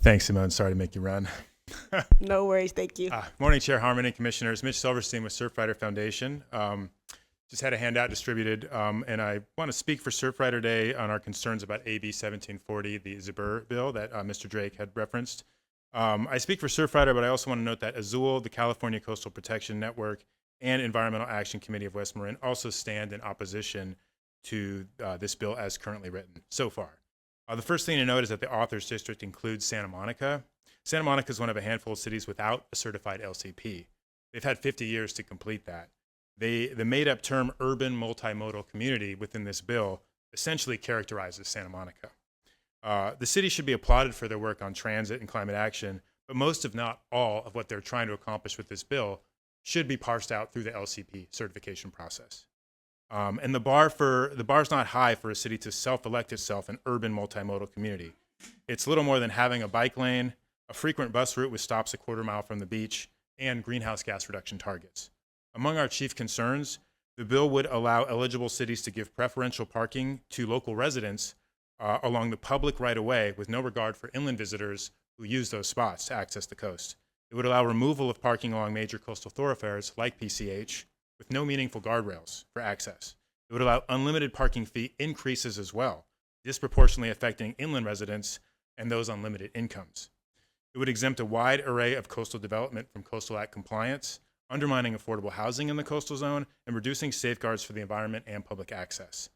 Thanks, Simone. Sorry to make you run. No worries, thank you. Morning, Chair Harmon and Commissioners. Mitch Silverstein with Surfrider Foundation. Just had a handout distributed, and I want to speak for Surfrider Day on our concerns about AB 1740, the Zabur bill that Mr. Drake had referenced. I speak for Surfrider, but I also want to note that Azul, the California Coastal Protection Network, and Environmental Action Committee of West Marin also stand in opposition to this bill as currently written so far. The first thing to note is that the author's district includes Santa Monica. Santa Monica is one of a handful of cities without a certified LCP. They've had 50 years to complete that. The made-up term urban multimodal community within this bill essentially characterizes Santa Monica. The city should be applauded for their work on transit and climate action, but most, if not all, of what they're trying to accomplish with this bill should be parsed out through the LCP certification process. And the bar's not high for a city to self-elect itself an urban multimodal community. It's little more than having a bike lane, a frequent bus route with stops a quarter mile from the beach, and greenhouse gas reduction targets. Among our chief concerns, the bill would allow eligible cities to give preferential parking to local residents along the public right-of-way with no regard for inland visitors who use those spots to access the coast. It would allow removal of parking along major coastal thoroughfares like PCH with no meaningful guardrails for access. It would allow unlimited parking fee increases as well, disproportionately affecting inland residents and those on limited incomes. It would exempt a wide array of coastal development from Coastal Act compliance, undermining affordable housing in the coastal zone and reducing safeguards for the environment and public access.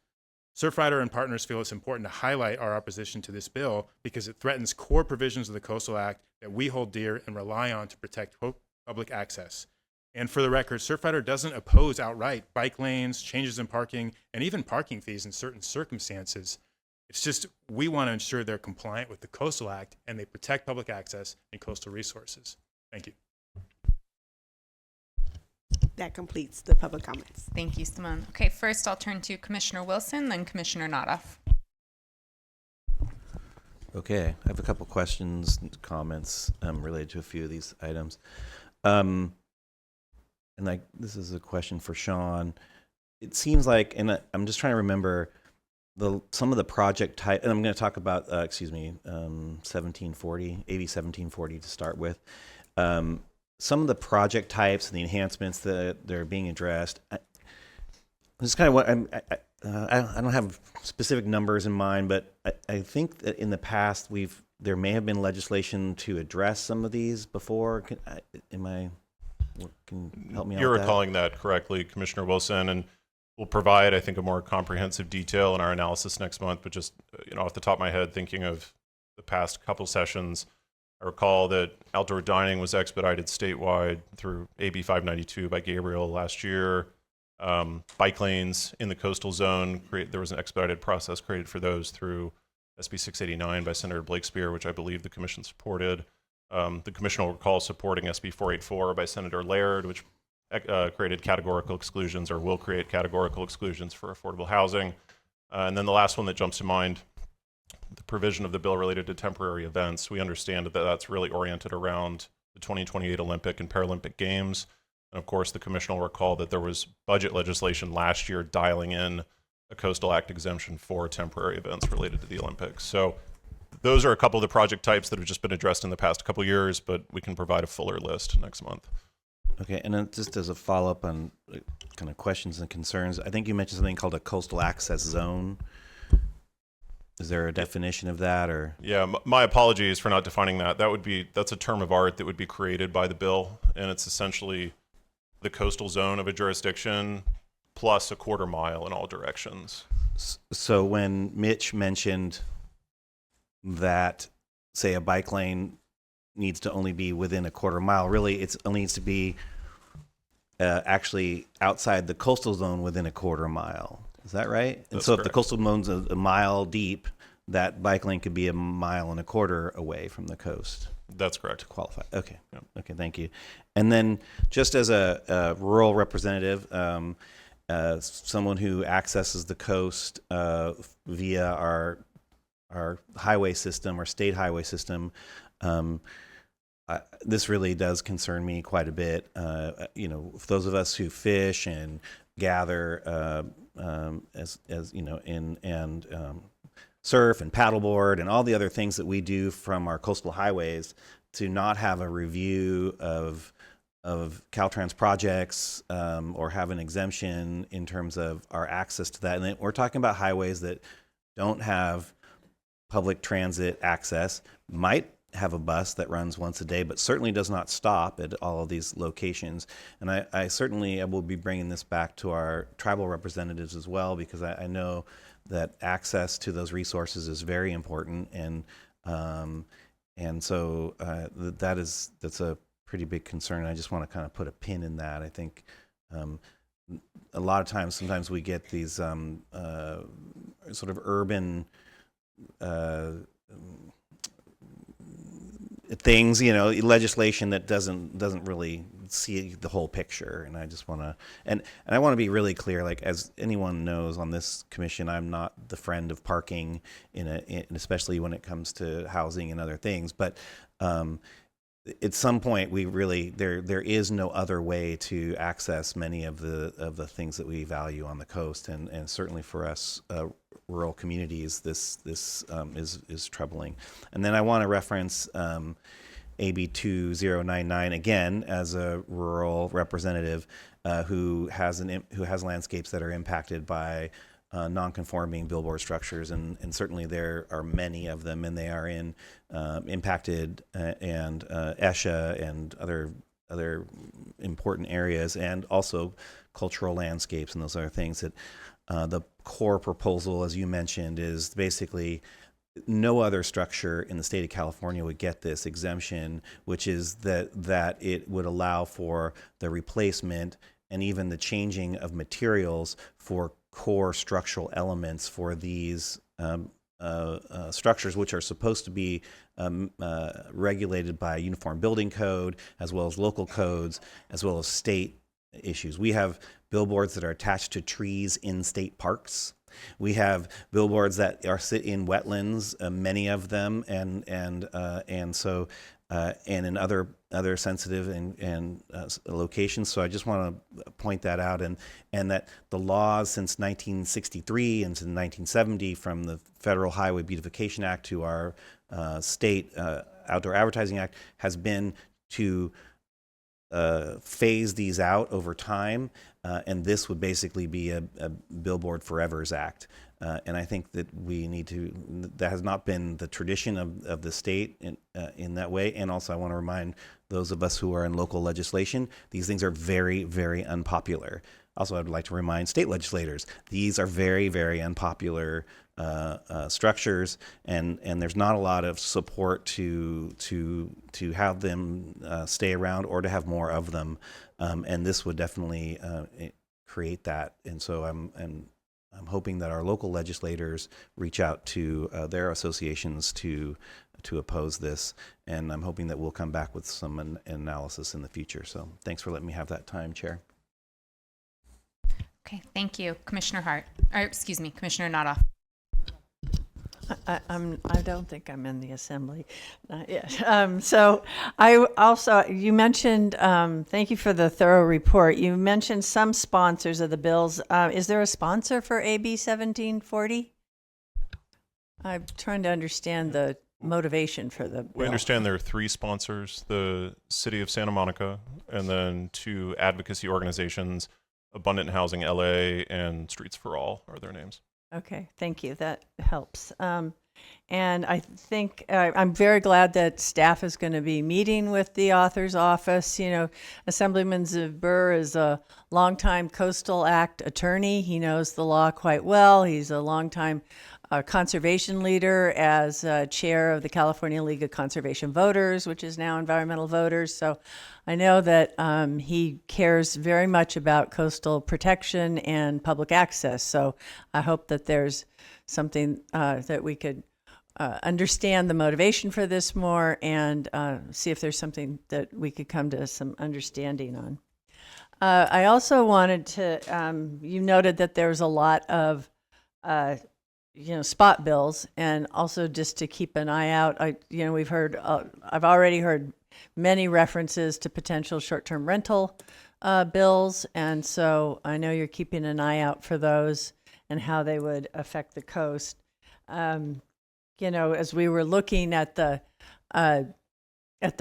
Surfrider and partners feel it's important to highlight our opposition to this bill because it threatens core provisions of the Coastal Act that we hold dear and rely on to protect public access. And for the record, Surfrider doesn't oppose outright bike lanes, changes in parking, and even parking fees in certain circumstances. It's just we want to ensure they're compliant with the Coastal Act and they protect public access and coastal resources. Thank you. That completes the public comments. Thank you, Simone. Okay, first I'll turn to Commissioner Wilson, then Commissioner Nottoff. Okay, I have a couple questions and comments related to a few of these items. This is a question for Sean. It seems like, and I'm just trying to remember some of the project type, and I'm going to talk about, 1740, AB 1740 to start with. Some of the project types and the enhancements that they're being addressed. This is kind of what I don't have specific numbers in mind, but I think that in the past there may have been legislation to address some of these before. Can you help me out? You're with recalling that correctly, Commissioner Wilson, and we'll provide, I think, a more comprehensive detail in our analysis next month. But just off the top of my head, thinking of the past couple sessions, I recall that outdoor dining was expedited statewide through AB 592 by Gabriel last year. Bike lanes in the coastal zone, there was an expedited process created for those through SB 689 by Senator Blakespear, which I believe the commission supported. The commission will recall supporting SB 484 by Senator Laird, which created categorical exclusions or will create categorical exclusions for affordable housing. And then the last one that jumps to mind, the provision of the bill related to temporary events. We understand that that's really oriented around the 2028 Olympic and Paralympic Games. And of course, the commission will recall that there was budget legislation last year dialing in a Coastal Act exemption for temporary events related to the Olympics. So those are a couple of the project types that have just been addressed in the past couple of years, but we can provide a fuller list next month. Okay, and then just as a follow-up on kind of questions and concerns, I think you mentioned something called a coastal access zone. Is there a definition of that, or? Yeah, my apologies for not defining that. That's a term of art that would be created by the bill, and it's essentially the coastal zone of a jurisdiction plus a quarter mile in all directions. So when Mitch mentioned that, say, a bike lane needs to only be within a quarter mile, really it only needs to be actually outside the coastal zone within a quarter mile. Is that right? And That's so correct. If the coastal zone's a mile deep, that bike lane could be a mile and a quarter away from the coast That's correct. to qualify. Okay. Yep. Okay, thank you. And then just as a rural representative, someone who accesses the coast via our highway system, our state highway system, this really does concern me quite a bit. For those of us who fish and gather, as you know, and surf and paddleboard and all the other things that we do from our coastal highways, to not have a review of Caltrans projects or have an exemption in terms of our access to that. And then we're talking about highways that don't have public transit access, might have a bus that runs once a day, but certainly does not stop at all of these locations. And I certainly will be bringing this back to our tribal representatives as well, because I know that access to those resources is very important. And so that's a pretty big concern. I just want to kind of put a pin in that. I think a lot of times, sometimes we get these sort of urban things, legislation that doesn't really see the whole picture. And I just want to, and I want to be really clear, like, as anyone knows on this commission, I'm not the friend of parking especially when it comes to housing and other things. But at some point, we really there is no other way to access many of the things that we value on the coast, and certainly for us rural communities, this is troubling. And then I want to reference AB 2099 again, as a rural representative who has landscapes that are impacted by non-conforming billboard structures, and certainly there are many of them, and they are in impacted and ESHA and other important areas, and also cultural landscapes and those other things. That the core proposal, as you mentioned, is basically no other structure in the state of California would get this exemption, which is that it would allow for the replacement and even the changing of materials for core structural elements for these structures, which are supposed to be regulated by Uniform Building Code, as well as local codes, as well as state issues. We have billboards that are attached to trees in state parks. We have billboards that sit in wetlands, many of them, and in other sensitive and locations. So I just want to point that out, and that the laws since 1963 and since 1970, from the Federal Highway Beautification Act to our state Outdoor Advertising Act, has been to phase these out over time, and this would basically be a Billboard Forevers Act. And I think that we need to, that has not been the tradition of the state in that way. And also I want to remind those of us who are in local legislation, these things are very, very unpopular. Also, I'd like to remind state legislators, these are very, very unpopular structures, and there's not a lot of support to have them stay around or to have more of them. And this would definitely create that. And so I'm hoping that our local legislators reach out to their associations to oppose this, and I'm hoping that we'll come back with some analysis in the future. So thanks for letting me have that time, Chair. Okay, thank you. Commissioner Hart, or excuse me, Commissioner Notoff. I don't think I'm in the assembly. Not yet. So I also, you mentioned, thank you for the thorough report. You mentioned some sponsors of the bills. Is there a sponsor for AB 1740? I'm trying to understand the motivation for the bill. We understand there are 3 sponsors: the City of Santa Monica, and then 2 advocacy organizations, Abundant Housing LA and Streets for All are their names. Okay, thank you. That helps. And I think I'm very glad that staff is going to be meeting with the author's office. You know, Assemblyman Zbur is a longtime Coastal Act attorney. He knows the law quite well. He's a longtime conservation leader as chair of the California League of Conservation Voters, which is now Environmental Voters. So I know that he cares very much about coastal protection and public access. So I hope that there's something that we could understand the motivation for this more, and see if there's something that we could come to some understanding on. I also wanted to, you noted that there's a lot of spot bills, and also just to keep an eye out. We've heard, I've already heard many references to potential short-term rental bills, and so I know you're keeping an eye out for those and how they would affect the coast. as we were looking at the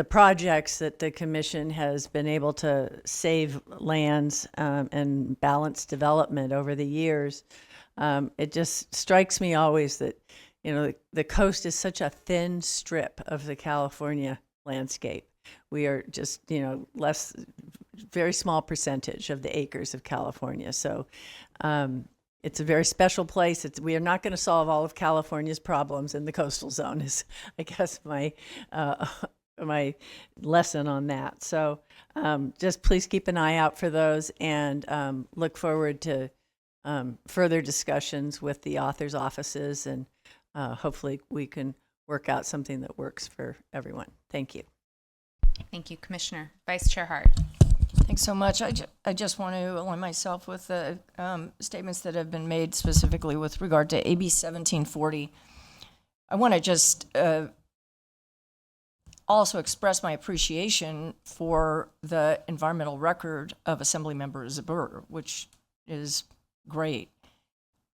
projects that the commission has been able to save lands and balance development over the years, it just strikes me always that, the coast is such a thin strip of the California landscape. We are just, very small percentage of the acres of California. So it's a very special place. We are not going to solve all of California's problems in the coastal zone is, I guess, my lesson on that. So just please keep an eye out for those, and look forward to further discussions with the authors' offices, and hopefully we can work out something that works for everyone. Thank you. Thank you, Commissioner. Vice Chair Hart. Thanks so much. I just want to align myself with the statements that have been made specifically with regard to AB 1740. I want to just also express my appreciation for the environmental record of Assemblymember Zbur, which is great.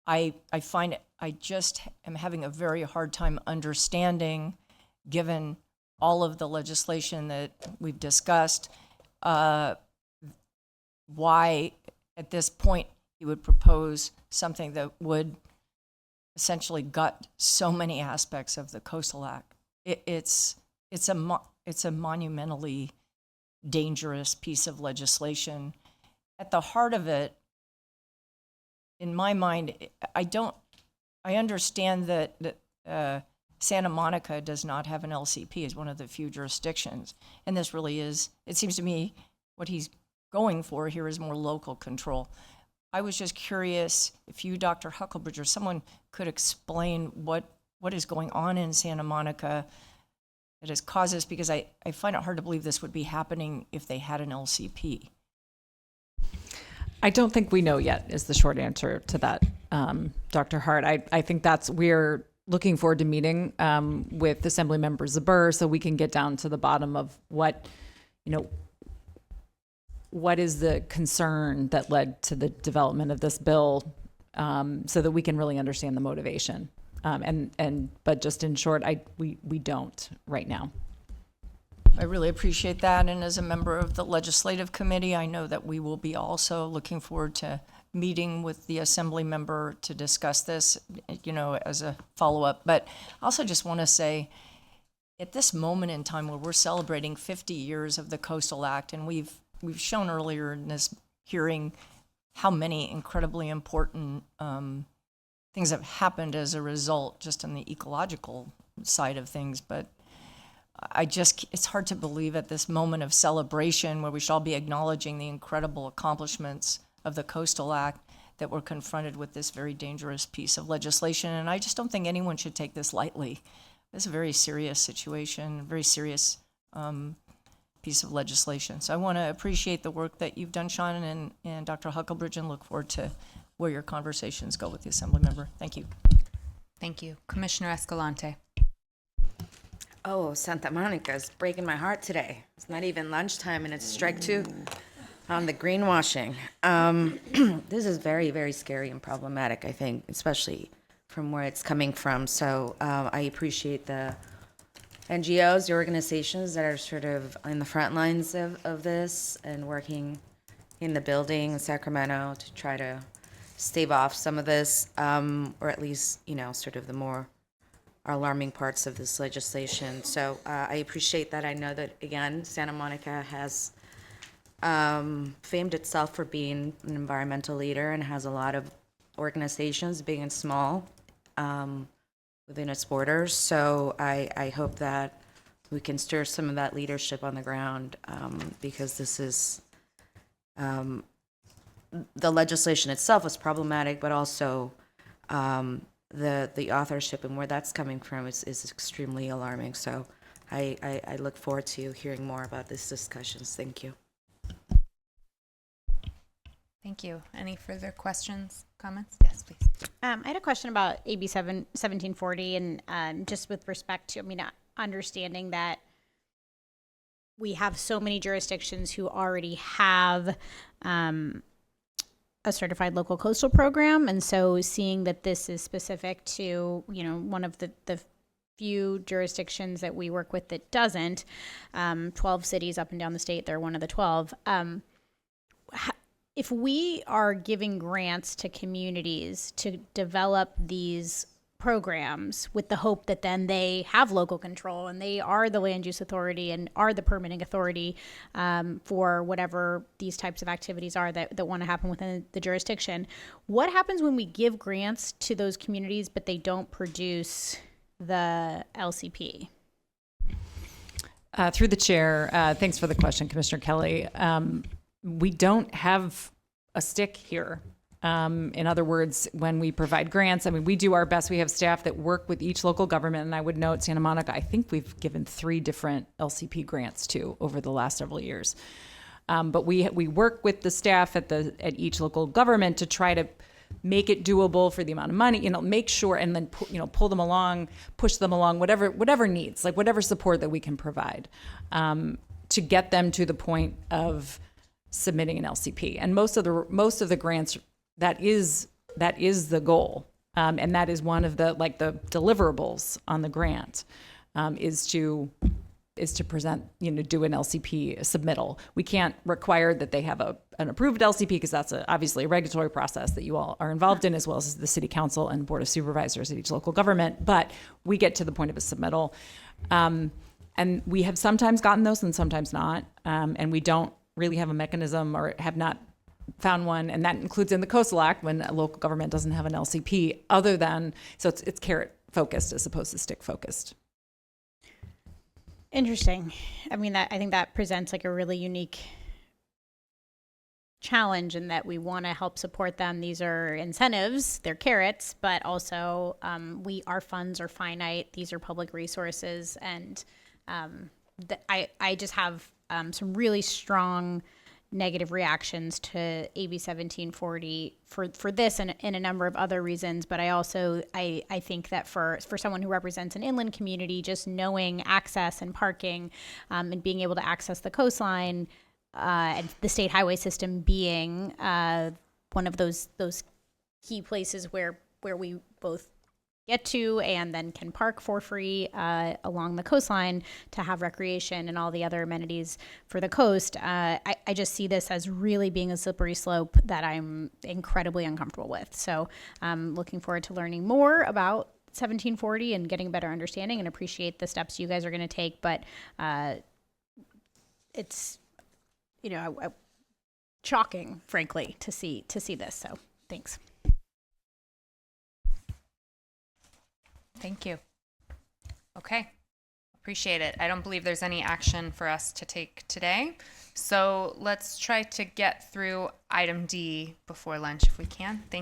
I find I just am having a very hard time understanding, given all of the legislation that we've discussed, why at this point he would propose something that would essentially gut so many aspects of the Coastal Act. It's a monumentally dangerous piece of legislation. At the heart of it, in my mind, I understand that Santa Monica does not have an LCP as one of the few jurisdictions. And this really is, it seems to me, what he's going for here is more local control. I was just curious if you, Dr. Huckelbridge, or someone could explain what is going on in Santa Monica that has caused this, because I find it hard to believe this would be happening if they had an LCP. I don't think we know yet is the short answer to that, Dr. Hart. I think we're looking forward to meeting with Assemblymember Zbur so we can get down to the bottom of what is the concern that led to the development of this bill, so that we can really understand the motivation. But just in short, we don't right now. I really appreciate that. And as a member of the Legislative Committee, I know that we will be also looking forward to meeting with the Assembly member to discuss this, as a follow-up. But I also just want to say, at this moment in time where we're celebrating 50 years of the Coastal Act, and we've shown earlier in this hearing how many incredibly important things have happened as a result, just on the ecological side of things. But it's hard to believe at this moment of celebration where we should all be acknowledging the incredible accomplishments of the Coastal Act that we're confronted with this very dangerous piece of legislation. And I just don't think anyone should take this lightly. This is a very serious situation, a very serious piece of legislation. So I want to appreciate the work that you've done, Sean, and Dr. Huckelbridge, and look forward to where your conversations go with the Assembly member. Thank you. Thank you. Commissioner Escalante. Oh, Santa Monica's breaking my heart today. It's not even lunchtime and it's strike two on the greenwashing. This is very, very scary and problematic, I think, especially from where it's coming from. So I appreciate the NGOs, the organizations that are sort of in the front lines of this and working in the building in Sacramento to try to stave off some of this, or at least, sort of the more alarming parts of this legislation. So I appreciate that. I know that, again, Santa Monica has famed itself for being an environmental leader and has a lot of organizations, big and small, within its borders. So I hope that we can stir some of that leadership on the ground, because this is, the legislation itself is problematic, but also the authorship and where that's coming from is extremely alarming. So I look forward to hearing more about these discussions. Thank you. Thank you. Any further questions, comments? Yes, please. I had a question about AB 1740, and just with respect to, understanding that we have so many jurisdictions who already have a certified local coastal program. And so seeing that this is specific to, one of the few jurisdictions that we work with that doesn't, 12 cities up and down the state, they're one of the 12. If we are giving grants to communities to develop these programs with the hope that then they have local control and they are the land use authority and are the permitting authority for whatever these types of activities are that want to happen within the jurisdiction, what happens when we give grants to those communities but they don't produce the LCP? Through the chair, thanks for the question, Commissioner Kelly. We don't have a stick here. In other words, when we provide grants, we do our best. We have staff that work with each local government, and I would note Santa Monica, I think we've given 3 different LCP grants to over the last several years. But we work with the staff at each local government to try to make it doable for the amount of money, make sure, and then pull them along, push them along, whatever needs, like whatever support that we can provide, to get them to the point of submitting an LCP. And most of the grants, that is the goal, and that is one of the deliverables on the grant, is to present, do an LCP submittal. We can't require that they have an approved LCP because that's obviously a regulatory process that you all are involved in, as well as the city council and board of supervisors at each local government. But we get to the point of a submittal, and we have sometimes gotten those and sometimes not, and we don't really have a mechanism or have not found one, and that includes in the Coastal Act when a local government doesn't have an LCP, other than, so it's carrot focused as opposed to stick focused. Interesting. I think that presents like a really unique challenge in that we want to help support them. These are incentives, they're carrots, but also our funds are finite. These are public resources, and I just have some really strong negative reactions to AB 1740 for this and in a number of other reasons. But I think that for someone who represents an inland community, just knowing access and parking and being able to access the coastline and the state highway system being one of those key places where we both get to and then can park for free along the coastline to have recreation and all the other amenities for the coast. I just see this as really being a slippery slope that I'm incredibly uncomfortable with. So I'm looking forward to learning more about 1740 and getting a better understanding, and appreciate the steps you guys are going to take. But it's, shocking, frankly, to see this. So thanks. Thank you. Okay. Appreciate it. I don't believe there's any action for us to take today. So let's try to get through item D before lunch if we can. Thank